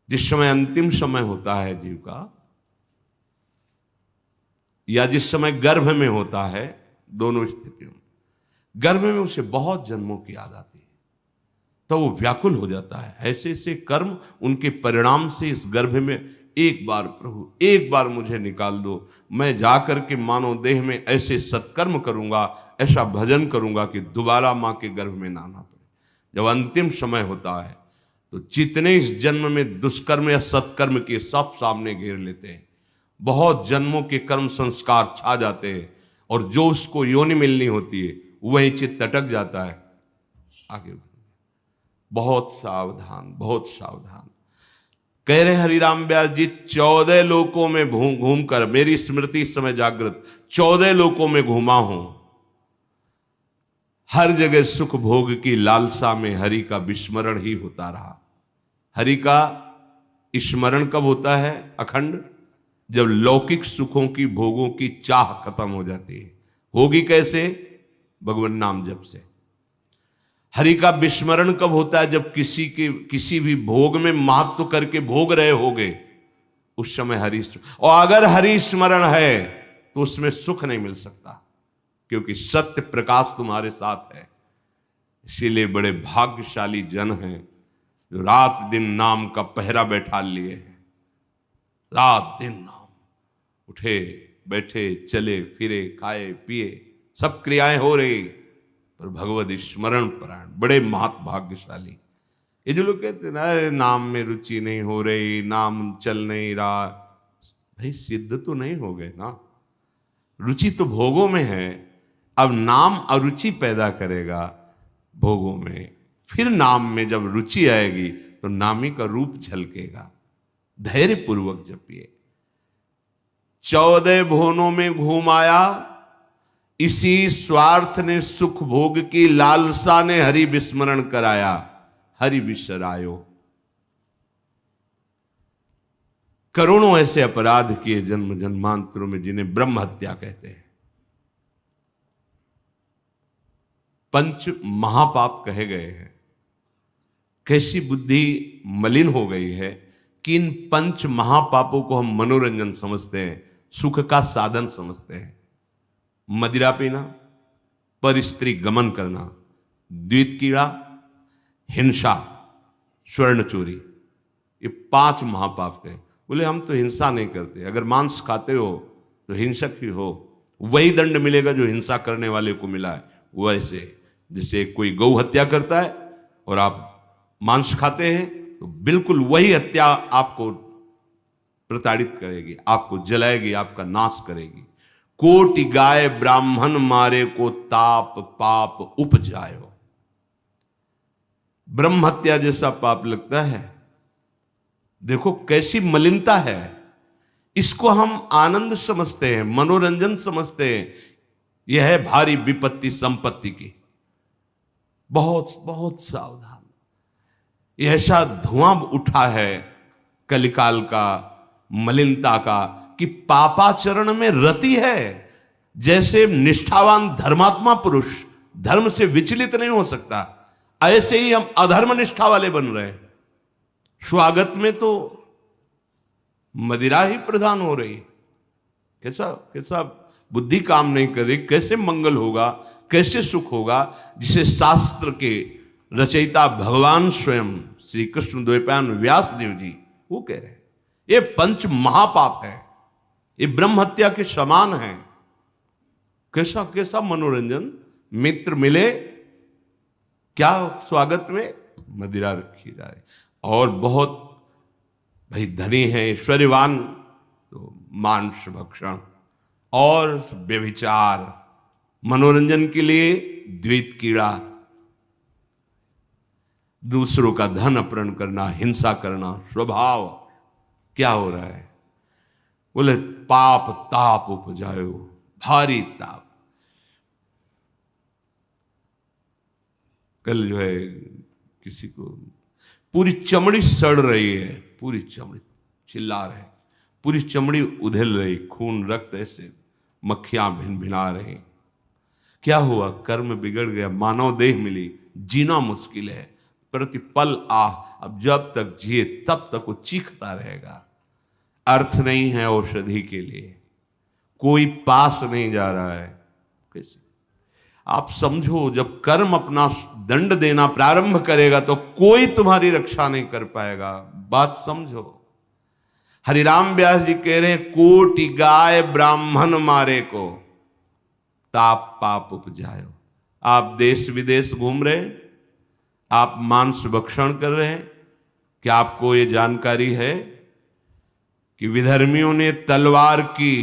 जिस समय अंतिम समय होता है जीव का, या जिस समय गर्भ में होता है, दोनों स्थितियों में, गर्भ में उसे बहुत जन्मों की याद आती है, तो वो व्याकुल हो जाता है। ऐसे ऐसे कर्म उनके परिणाम से इस गर्भ में, एक बार प्रभु, एक बार मुझे निकाल दो, मैं जाकर के मानव देह में ऐसे सत्कर्म करूंगा, ऐसा भजन करूंगा कि दोबारा मां के गर्भ में ना आना पड़े। जब अंतिम समय होता है तो जितने इस जन्म में दुष्कर्म या सत्कर्म के सब सामने घेर लेते हैं, बहुत जन्मों के कर्म संस्कार छा जाते हैं, और जो उसको योनि मिलनी होती है वही चित्त अटक जाता है। आगे बहुत सावधान, बहुत सावधान। कह रहे हरिराम व्यास जी, 14 लोकों में घूम कर, मेरी स्मृति इस समय जागृत, 14 लोकों में घूमा हूं, हर जगह सुख भोग की लालसा में हरि का विस्मरण ही होता रहा। हरि का स्मरण कब होता है अखंड? जब लौकिक सुखों की, भोगों की चाह खत्म हो जाती है। होगी कैसे? भगवान नाम जप से। हरि का विस्मरण कब होता है? जब किसी भी भोग में महत्व करके भोग रहे होगे, उस समय हरि, और अगर हरि स्मरण है तो उसमें सुख नहीं मिल सकता, क्योंकि सत्य प्रकाश तुम्हारे साथ है। इसीलिए बड़े भाग्यशाली जन हैं जो रात दिन नाम का पहरा बैठा लिए हैं। रात दिन नाम, उठे बैठे चले फिरे खाए पिए सब क्रियाएं हो रही, पर भगवत स्मरण परायण, बड़े महत भाग्यशाली। ये जो लोग कहते हैं ना, अरे नाम में रुचि नहीं हो रही, नाम चल नहीं रहा, भाई सिद्ध तो नहीं हो गए ना। रुचि तो भोगों में है, अब नाम अरुचि पैदा करेगा भोगों में, फिर नाम में जब रुचि आएगी तो नामी का रूप झलकेगा। धैर्य पूर्वक जपिए। 14 भुवनों में घूम आया, इसी स्वार्थ ने सुख भोग की लालसा ने हरि विस्मरण कराया। हरि विसरायो। करोड़ों ऐसे अपराध किए जन्म जन्मांतरों में, जिन्हें ब्रह्म हत्या कहते हैं, पंच महापाप कहे गए हैं। कैसी बुद्धि मलिन हो गई है कि इन पंच महापापों को हम मनोरंजन समझते हैं, सुख का साधन समझते हैं। मदिरा पीना, पर स्त्री गमन करना, द्वित कीड़ा, हिंसा, स्वर्ण चोरी, ये 5 महापाप कहे। बोले हम तो हिंसा नहीं करते, अगर मांस खाते हो तो हिंसक ही हो, वही दंड मिलेगा जो हिंसा करने वाले को मिला है। वैसे जैसे कोई गौ हत्या करता है और आप मांस खाते हैं, तो बिल्कुल वही हत्या आपको प्रताड़ित करेगी, आपको जलाएगी, आपका नाश करेगी। कोटि गाय ब्राह्मण मारे को ताप पाप उपजायो। ब्रह्म हत्या जैसा पाप लगता है। देखो कैसी मलिनता है। इसको हम आनंद समझते हैं, मनोरंजन समझते हैं। यह है भारी विपत्ति संपत्ति की। बहुत बहुत सावधान। यह ऐसा धुआं उठा है कलिकाल का, मलिनता का, कि पापाचरण में रति है। जैसे निष्ठावान धर्मात्मा पुरुष धर्म से विचलित नहीं हो सकता, ऐसे ही हम अधर्म निष्ठा वाले बन रहे हैं। स्वागत में तो मदिरा ही प्रधान हो रही। कैसा कैसा बुद्धि काम नहीं कर रही। कैसे मंगल होगा, कैसे सुख होगा, जिसे शास्त्र के रचयिता भगवान स्वयं श्री कृष्ण द्वैपायन व्यास देव जी वो कह रहे हैं। ये पंच महापाप है, ये ब्रह्म हत्या के समान है। कैसा कैसा मनोरंजन। मित्र मिले, क्या स्वागत में मदिरा रखी जाए, और बहुत भाई धनी है, ऐश्वर्यवान, तो मांस भक्षण और व्यभिचार, मनोरंजन के लिए द्वैत कीड़ा, दूसरों का धन अपहरण करना, हिंसा करना स्वभाव। क्या हो रहा है? बोले पाप ताप उपजायो, भारी ताप। कल जो है किसी को पूरी चमड़ी सड़ रही है, पूरी चमड़ी, चिल्ला रहे, पूरी चमड़ी उधेल रही, खून रक्त ऐसे मक्खियां भिन भिना रही। क्या हुआ? कर्म बिगड़ गया, मानव देह मिली, जीना मुश्किल है, प्रतिपल आह, अब जब तक जिए तब तक वो चीखता रहेगा। अर्थ नहीं है औषधि के लिए, कोई पास नहीं जा रहा है। कैसे आप समझो, जब कर्म अपना दंड देना प्रारंभ करेगा तो कोई तुम्हारी रक्षा नहीं कर पाएगा। बात समझो। हरिराम व्यास जी कह रहे हैं, कोटि गाय ब्राह्मण मारे को ताप पाप उपजायो। आप देश विदेश घूम रहे, आप मांस भक्षण कर रहे हैं, क्या आपको ये जानकारी है कि विधर्मियों ने तलवार की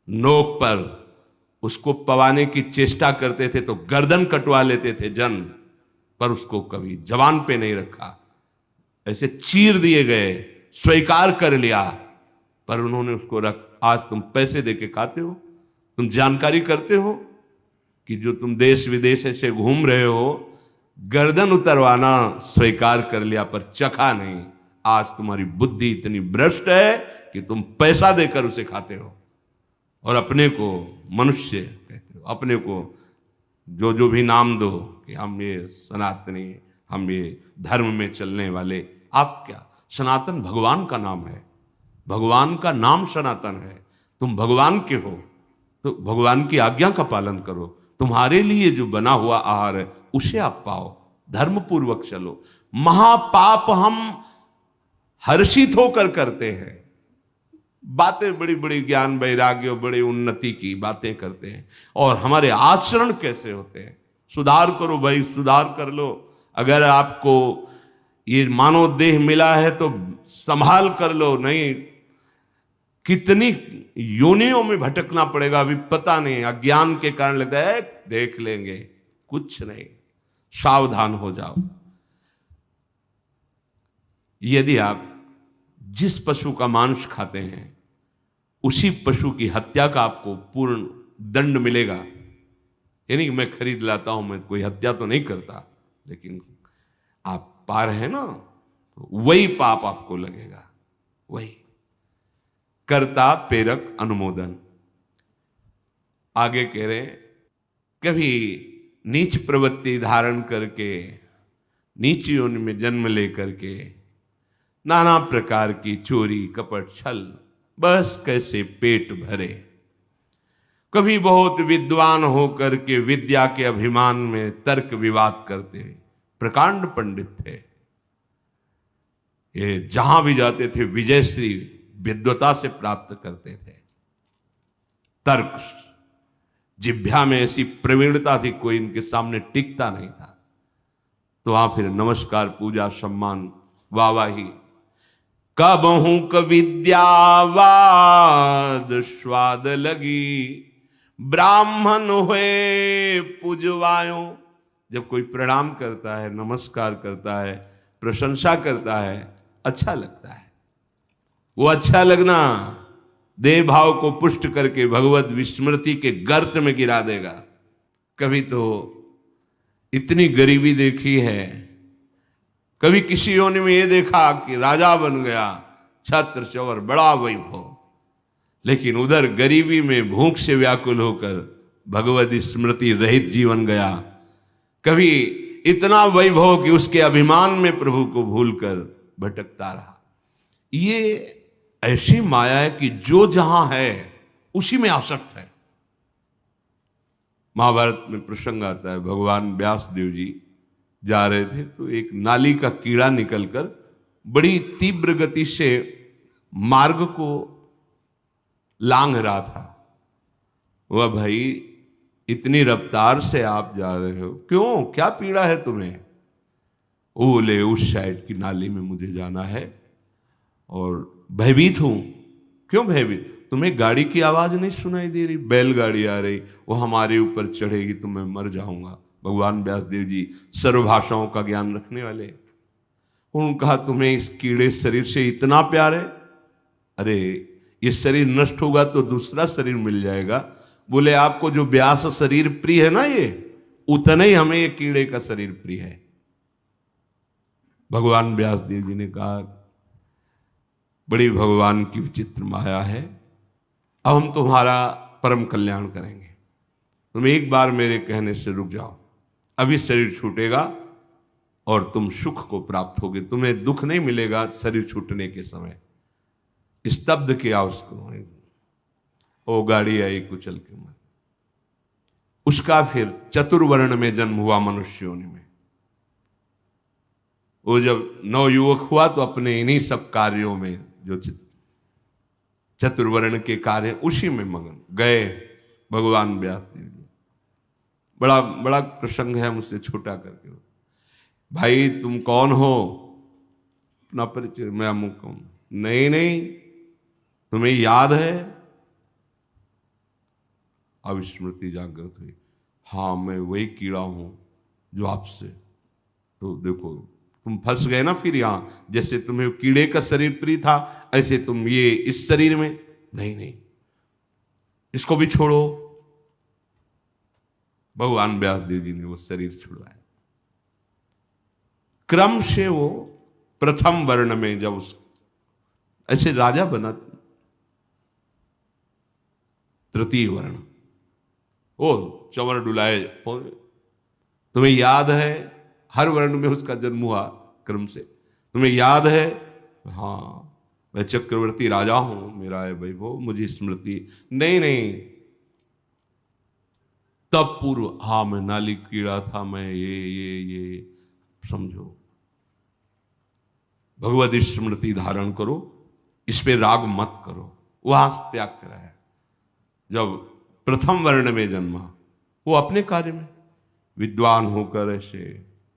नोक पर उसको पवाने की चेष्टा करते थे तो गर्दन कटवा लेते थे जन, पर उसको कभी जवान पे नहीं रखा, ऐसे चीर दिए गए, स्वीकार कर लिया, पर उन्होंने उसको रख। आज तुम पैसे देके खाते हो, तुम जानकारी करते हो कि जो तुम देश विदेश ऐसे घूम रहे हो, गर्दन उतरवाना स्वीकार कर लिया पर चखा नहीं। आज तुम्हारी बुद्धि इतनी भ्रष्ट है कि तुम पैसा देकर उसे खाते हो और अपने को मनुष्य कहते हो, अपने को जो जो भी नाम दो कि हम ये सनातनी, हम ये धर्म में चलने वाले। आप क्या, सनातन भगवान का नाम है, भगवान का नाम सनातन है। तुम भगवान के हो तो भगवान की आज्ञा का पालन करो। तुम्हारे लिए जो बना हुआ आहार है उसे आप पाओ, धर्म पूर्वक चलो। महापाप हम हर्षित होकर करते हैं, बातें बड़ी बड़ी ज्ञान वैराग्य बड़ी उन्नति की बातें करते हैं, और हमारे आचरण कैसे होते हैं। सुधार करो भाई, सुधार कर लो। अगर आपको ये मानव देह मिला है तो संभाल कर लो, नहीं कितनी योनियों में भटकना पड़ेगा अभी पता नहीं। अज्ञान के कारण लगता है देख लेंगे, कुछ नहीं। सावधान हो जाओ। यदि आप जिस पशु का मांस खाते हैं उसी पशु की हत्या का आपको पूर्ण दंड मिलेगा। यानी कि मैं खरीद लाता हूं, मैं कोई हत्या तो नहीं करता, लेकिन आप पा रहे हैं ना, तो वही पाप आपको लगेगा। वही कर्ता प्रेरक अनुमोदन। आगे कह रहे, कभी नीच प्रवृत्ति धारण करके, नीच योनि में जन्म लेकर के नाना प्रकार की चोरी कपट छल, बस कैसे पेट भरे। कभी बहुत विद्वान होकर के विद्या के अभिमान में तर्क विवाद करते प्रकांड पंडित थे। ये जहां भी जाते थे विजयश्री विद्वता से प्राप्त करते थे। तर्क जिह्वा में ऐसी प्रवीणता थी, कोई इनके सामने टिकता नहीं था। तो वहां फिर नमस्कार, पूजा, सम्मान, वाहवाही। कबहू क विद्यावाद स्वाद लगी, ब्राह्मण हुए पूजवायो। जब कोई प्रणाम करता है, नमस्कार करता है, प्रशंसा करता है, अच्छा लगता है। वो अच्छा लगना देह भाव को पुष्ट करके भगवत विस्मृति के गर्त में गिरा देगा। कभी तो इतनी गरीबी देखी है, कभी किसी योनि में ये देखा कि राजा बन गया, छत्र चवर बड़ा वैभव, लेकिन उधर गरीबी में भूख से व्याकुल होकर भगवत स्मृति रहित जीवन गया। कभी इतना वैभव कि उसके अभिमान में प्रभु को भूलकर भटकता रहा। ये ऐसी माया है कि जो जहां है उसी में आसक्त है। महाभारत में प्रसंग आता है, भगवान व्यास देव जी जा रहे थे तो एक नाली का कीड़ा निकलकर बड़ी तीव्र गति से मार्ग को लांघ रहा था। वह भाई इतनी रफ्तार से आप जा रहे हो, क्यों, क्या पीड़ा है तुम्हें? वो बोले उस साइड की नाली में मुझे जाना है और भयभीत हूं। क्यों भयभीत? तुम्हें गाड़ी की आवाज नहीं सुनाई दे रही? बैलगाड़ी आ रही, वो हमारे ऊपर चढ़ेगी तो मैं मर जाऊंगा। भगवान व्यासदेव जी सर्व भाषाओं का ज्ञान रखने वाले, उन्होंने कहा तुम्हें इस कीड़े शरीर से इतना प्यार है? अरे ये शरीर नष्ट होगा तो दूसरा शरीर मिल जाएगा। बोले आपको जो व्यास शरीर प्रिय है ना, ये उतना ही हमें ये कीड़े का शरीर प्रिय है। भगवान व्यासदेव जी ने कहा बड़ी भगवान की विचित्र माया है, अब हम तुम्हारा परम कल्याण करेंगे। तुम एक बार मेरे कहने से रुक जाओ, अभी शरीर छूटेगा और तुम सुख को प्राप्त होगे। तुम्हें दुख नहीं मिलेगा शरीर छूटने के समय। स्तब्ध किया उसको, वो गाड़ी आई कुचल के मन। उसका फिर चतुर्वर्ण में जन्म हुआ मनुष्य योनि में। वो जब नवयुवक हुआ तो अपने इन्हीं सब कार्यों में, जो चतुर्वर्ण के कार्य, उसी में मगन गए भगवान व्यास देव जी। बड़ा बड़ा प्रसंग है, मुझसे छोटा करके। भाई तुम कौन हो? अपना परिचय, मैं अमुक हूं। नहीं नहीं, तुम्हें याद है? अब स्मृति जागृत हुई। हाँ, मैं वही कीड़ा हूं जो आपसे, तो देखो तुम फंस गए ना फिर यहां। जैसे तुम्हें कीड़े का शरीर प्रिय था, ऐसे तुम ये इस शरीर में। नहीं नहीं, इसको भी छोड़ो। भगवान व्यास देव जी ने वो शरीर छुड़वाया। क्रम से वो प्रथम वर्ण में जब उस ऐसे राजा बना, तृतीय वर्ण, ओ चंवर डुलाए। तुम्हें याद है? हर वर्ण में उसका जन्म हुआ क्रम से। तुम्हें याद है? हाँ, मैं चक्रवर्ती राजा हूं, मेरा है भाई वो, मुझे स्मृति। नहीं नहीं, तब पूर्व, हाँ मैं नाली कीड़ा था, मैं ये समझो। भगवत स्मृति धारण करो, इस पे राग मत करो। वहां त्याग कराया। जब प्रथम वर्ण में जन्मा, वो अपने कार्य में विद्वान होकर ऐसे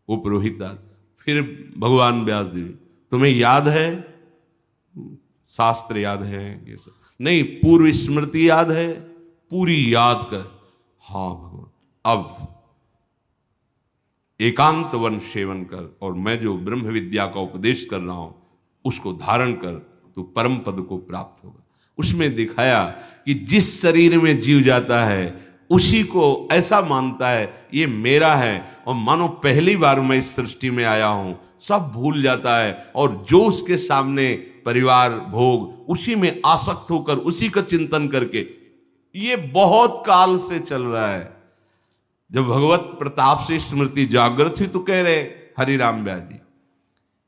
उपरोहिता। फिर भगवान व्यास देव, तुम्हें याद है? शास्त्र याद है? ये सब नहीं, पूर्व स्मृति याद है? पूरी याद कर। हाँ भगवान, अब एकांत वन सेवन कर, और मैं जो ब्रह्म विद्या का उपदेश कर रहा हूं उसको धारण कर, तो परम पद को प्राप्त होगा। उसमें दिखाया कि जिस शरीर में जीव जाता है उसी को ऐसा मानता है ये मेरा है, और मानो पहली बार मैं इस सृष्टि में आया हूं, सब भूल जाता है, और जो उसके सामने परिवार भोग, उसी में आसक्त होकर उसी का चिंतन करके, ये बहुत काल से चल रहा है। जब भगवत प्रताप से स्मृति जागृत हुई तो कह रहे हरिराम व्यास जी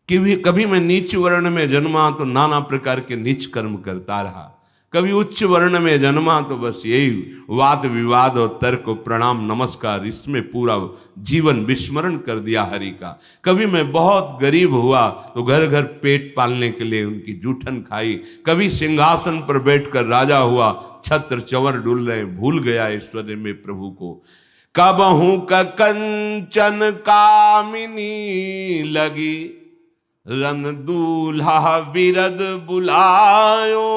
कि कभी मैं नीच वर्ण में जन्मा तो नाना प्रकार के नीच कर्म करता रहा, कभी उच्च वर्ण में जन्मा तो बस यही वाद विवाद और तर्क प्रणाम नमस्कार, इसमें पूरा जीवन विस्मरण कर दिया हरि का। कभी मैं बहुत गरीब हुआ तो घर घर पेट पालने के लिए उनकी जूठन खाई, कभी सिंहासन पर बैठकर राजा हुआ, छत्र चंवर डुल रहे, भूल गया ऐश्वर्य में प्रभु को। कबहू का कंचन कामिनी लगी, रन दूल्हा बिरद बुलायो,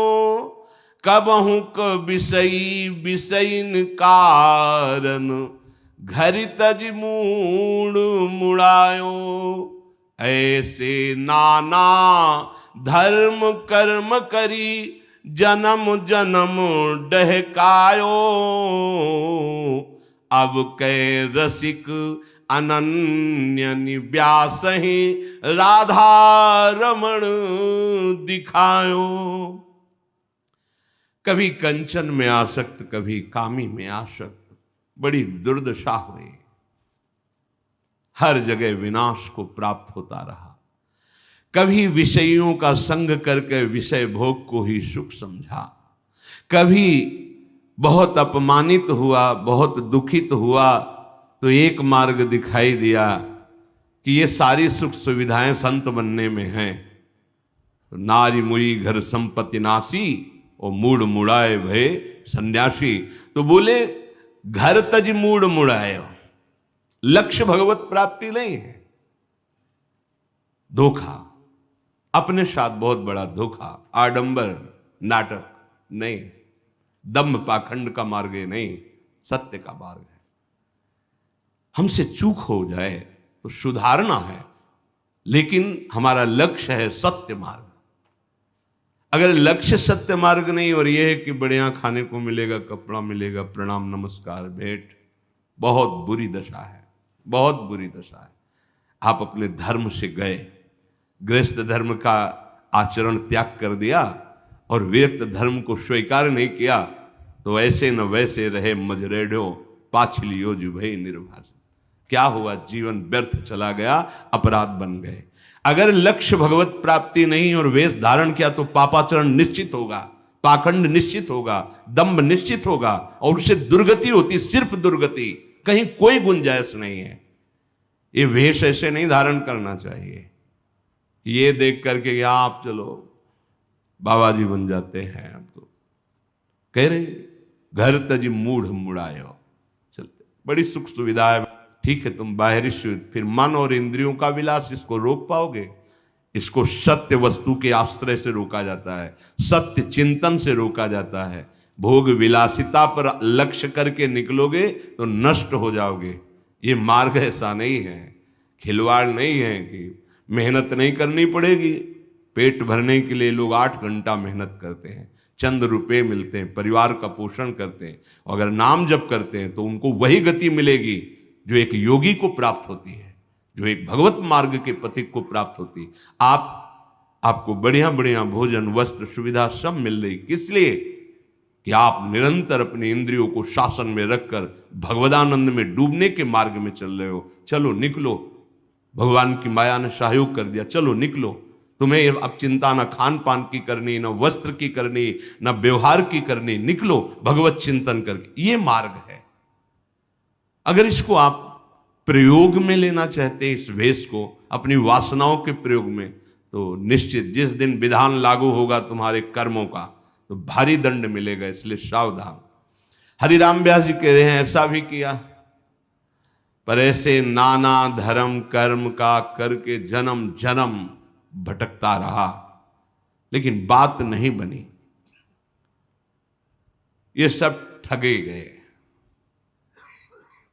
कबहू क विषयी विषयन कारण, घर तज मूड मुड़ायो। ऐसे नाना धर्म कर्म करी, जन्म जन्म डहकायो, अब कै रसिक अनन्य निव्यास ही, राधा रमण दिखायो। कभी कंचन में आसक्त, कभी कामी में आसक्त, बड़ी दुर्दशा हुई। हर जगह विनाश को प्राप्त होता रहा। कभी विषयों का संग करके विषय भोग को ही सुख समझा, कभी बहुत अपमानित हुआ, बहुत दुखित हुआ तो एक मार्ग दिखाई दिया कि ये सारी सुख सुविधाएं संत बनने में हैं। तो नारी मुई घर संपत्ति नासी, और मूड मुड़ाए भय सन्यासी। तो बोले घर तज मूड मुड़ाए, लक्ष्य भगवत प्राप्ति नहीं है, धोखा, अपने साथ बहुत बड़ा धोखा, आडंबर नाटक नहीं, दम्भ पाखंड का मार्ग नहीं, सत्य का मार्ग है। हमसे चूक हो जाए तो सुधारना है, लेकिन हमारा लक्ष्य है सत्य मार्ग। अगर लक्ष्य सत्य मार्ग नहीं और यह है कि बढ़िया खाने को मिलेगा, कपड़ा मिलेगा, प्रणाम नमस्कार भेंट, बहुत बुरी दशा है, बहुत बुरी दशा है। आप अपने धर्म से गए, गृहस्थ धर्म का आचरण त्याग कर दिया और व्यक्त धर्म को स्वीकार नहीं किया, तो ऐसे न वैसे रहे मजरेढ़ो, पाछलियो जुभई निर्भाषण। क्या हुआ? जीवन व्यर्थ चला गया, अपराध बन गए। अगर लक्ष्य भगवत प्राप्ति नहीं और वेश धारण किया तो पापाचरण निश्चित होगा, पाखंड निश्चित होगा, दंभ निश्चित होगा और उससे दुर्गति होती, सिर्फ दुर्गति, कहीं कोई गुंजाइश नहीं है। ये वेश ऐसे नहीं धारण करना चाहिए। ये देख करके कि आप चलो बाबा जी बन जाते हैं, अब तो कह रहे घर तजी मूढ़ मुड़ायो, चलते बड़ी सुख सुविधा है, ठीक है तुम बाहरी फिर मन और इंद्रियों का विलास, इसको रोक पाओगे? इसको सत्य वस्तु के आश्रय से रोका जाता है, सत्य चिंतन से रोका जाता है। भोग विलासिता पर लक्ष्य करके निकलोगे तो नष्ट हो जाओगे। ये मार्ग ऐसा नहीं है, खिलवाड़ नहीं है कि मेहनत नहीं करनी पड़ेगी। पेट भरने के लिए लोग 8 घंटा मेहनत करते हैं, चंद रुपए मिलते हैं, परिवार का पोषण करते हैं, अगर नाम जप करते हैं तो उनको वही गति मिलेगी जो एक योगी को प्राप्त होती है, जो एक भगवत मार्ग के पथिक को प्राप्त होती है। आपको बढ़िया बढ़िया भोजन, वस्त्र, सुविधा सब मिल रही, किस लिए? कि आप निरंतर अपने इंद्रियों को शासन में रखकर भगवदानंद में डूबने के मार्ग में चल रहे हो। चलो निकलो, भगवान की माया ने सहयोग कर दिया, चलो निकलो। तुम्हें अब चिंता न खान पान की करनी, न वस्त्र की करनी, न व्यवहार की करनी, निकलो भगवत चिंतन करके। ये मार्ग है। अगर इसको आप प्रयोग में लेना चाहते हैं, इस वेश को अपनी वासनाओं के प्रयोग में, तो निश्चित जिस दिन विधान लागू होगा तुम्हारे कर्मों का तो भारी दंड मिलेगा, इसलिए सावधान। हरिराम व्यास जी कह रहे हैं ऐसा भी किया, पर ऐसे नाना धर्म कर्म का करके जन्म जन्म भटकता रहा, लेकिन बात नहीं बनी। ये सब ठगे गए।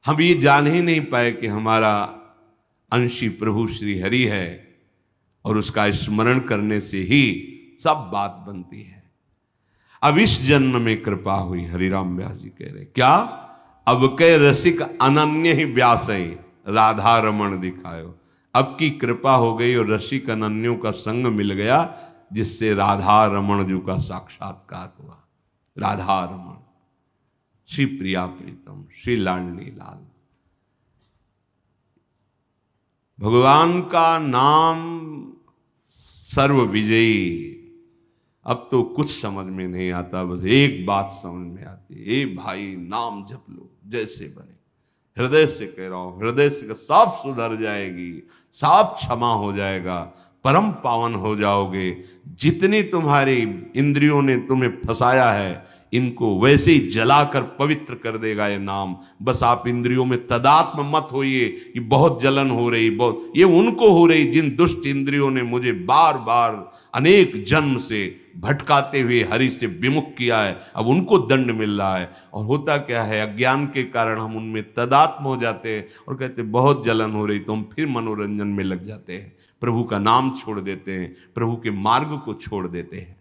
हम ये जान ही नहीं पाए कि हमारा अंशी प्रभु श्री हरि है और उसका स्मरण करने से ही सब बात बनती है। अब इस जन्म में कृपा हुई, हरिराम व्यास जी कह रहे क्या? अब के रसिक अनन्य ही व्यास राधा रमण दिखायो। अब की कृपा हो गई और रसिक अनन्यों का संग मिल गया, जिससे राधा रमण जी का साक्षात्कार हुआ। राधा रमण, श्री प्रिया प्रीतम, श्री लाडली लाल। भगवान का नाम सर्व विजयी। अब तो कुछ समझ में नहीं आता, बस एक बात समझ में आती है, ए भाई नाम जप लो जैसे बने। हृदय से कह रहा हूं, हृदय से साफ सुधर जाएगी, साफ क्षमा हो जाएगा, परम पावन हो जाओगे। जितनी तुम्हारी इंद्रियों ने तुम्हें फंसाया है, इनको वैसे ही जलाकर पवित्र कर देगा ये नाम। बस आप इंद्रियों में तदात्म मत होइए कि बहुत जलन हो रही, बहुत, ये उनको हो रही जिन दुष्ट इंद्रियों ने मुझे बार बार अनेक जन्म से भटकाते हुए हरि से विमुख किया है, अब उनको दंड मिल रहा है। और होता क्या है, अज्ञान के कारण हम उनमें तदात्म हो जाते हैं और कहते हैं बहुत जलन हो रही, तो हम फिर मनोरंजन में लग जाते हैं, प्रभु का नाम छोड़ देते हैं, प्रभु के मार्ग को छोड़ देते हैं।